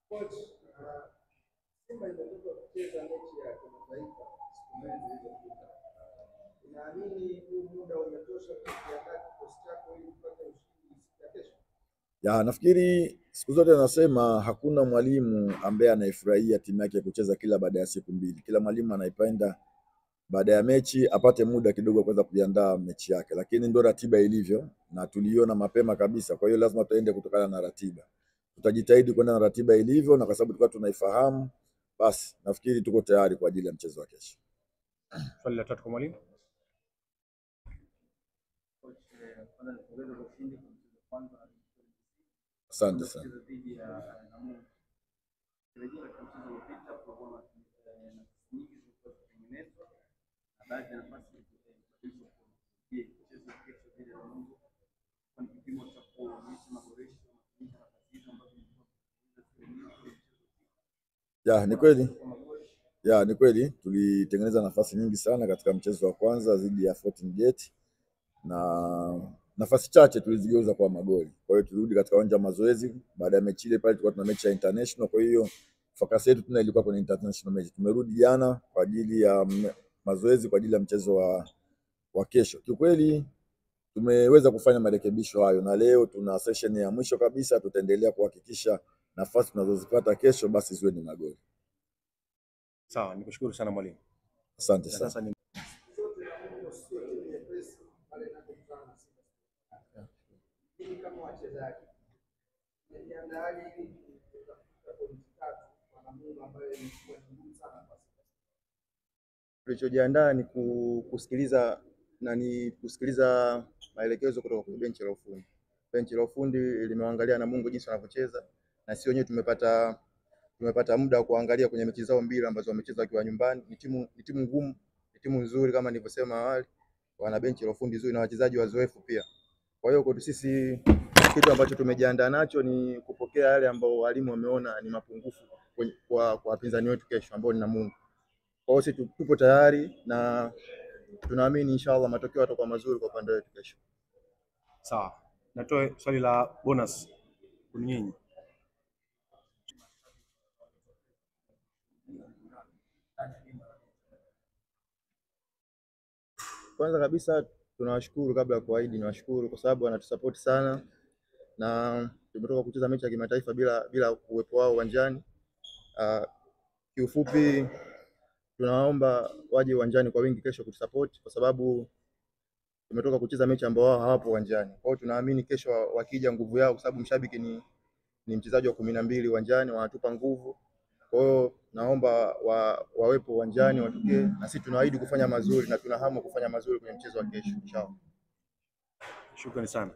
Coach, Simba imetoka kucheza mechi ya kimataifa siku mbili zilizopita. Unaamini huu muda umetosha kujiandaa kikosi chako ili kupata ushindi siku ya kesho? Nafikiri siku zote nasema hakuna mwalimu ambaye anaifurahia timu yake kucheza kila baada ya siku mbili. Kila mwalimu anaipenda baada ya mechi apate muda kidogo kuweza kujiandaa mechi yake, lakini ndio ratiba ilivyo na tuliona mapema kabisa. Kwa hiyo lazima tuende kutokana na ratiba. Tutajitahidi kwenda na ratiba ilivyo, na kwa sababu tulikuwa tunaifahamu, basi nafikiri tuko tayari kwa ajili ya mchezo wa kesho. Swali la tatu kwa mwalimu. Asante sana. Ni kweli. Ni kweli tulitengeneza nafasi nyingi sana katika mchezo wa kwanza dhidi ya Fountain Gate na nafasi chache tulizigeuza kwa magoli. Kwa hiyo tulirudi katika uwanja wa mazoezi baada ya mechi ile, pale tulikuwa tuna mechi ya international, kwa hiyo focus yetu tuna ilikuwa kwenye international mechi. Tumerudi jana kwa ajili ya mazoezi kwa ajili ya mchezo wa kesho. Kiukweli tumeweza kufanya marekebisho hayo na leo tuna session ya mwisho kabisa, tutaendelea kuhakikisha nafasi tunazozipata kesho basi ziwe ni magoli. Sawa, nikushukuru sana mwalimu. Asante sana. Tulichojiandaa ni kusikiliza maelekezo kutoka kwa benchi la ufundi. Benchi la ufundi limeangalia Namungo jinsi wanavyocheza, na sisi wenyewe tumepata muda wa kuangalia kwenye mechi zao mbili ambazo wamecheza wakiwa nyumbani. Ni timu ngumu, ni timu nzuri kama nilivyosema awali. Wana benchi la ufundi nzuri na wachezaji wazoefu pia. Kwa hiyo kwetu sisi kitu ambacho tumejiandaa nacho ni kupokea yale ambao walimu wameona ni mapungufu kwa wapinzani wetu kesho ambao ni Namungo. Kwa hiyo sisi tupo tayari na tunaamini inshallah matokeo yatakuwa mazuri kwa upande wetu kesho. Sawa. Natoe swali la bonus nyinyi. Kwanza kabisa tunawashukuru, kabla ya kuahidi niwashukuru kwa sababu wanatusupport sana, na tumetoka kucheza mechi ya kimataifa bila uwepo wao uwanjani. Kiufupi tunaomba waje uwanjani kwa wingi kesho kutusupport kwa sababu tumetoka kucheza mechi ambao wao hawapo uwanjani. Kwa hiyo tunaamini kesho wakija nguvu yao, kwa sababu mshabiki ni mchezaji wa 12 uwanjani, wanatupa nguvu. Kwa hiyo naomba wawepo uwanjani, watokee, na sisi tunaahidi kufanya mazuri na tuna hamu kufanya mazuri kwenye mchezo wa kesho inshallah. Shukrani sana.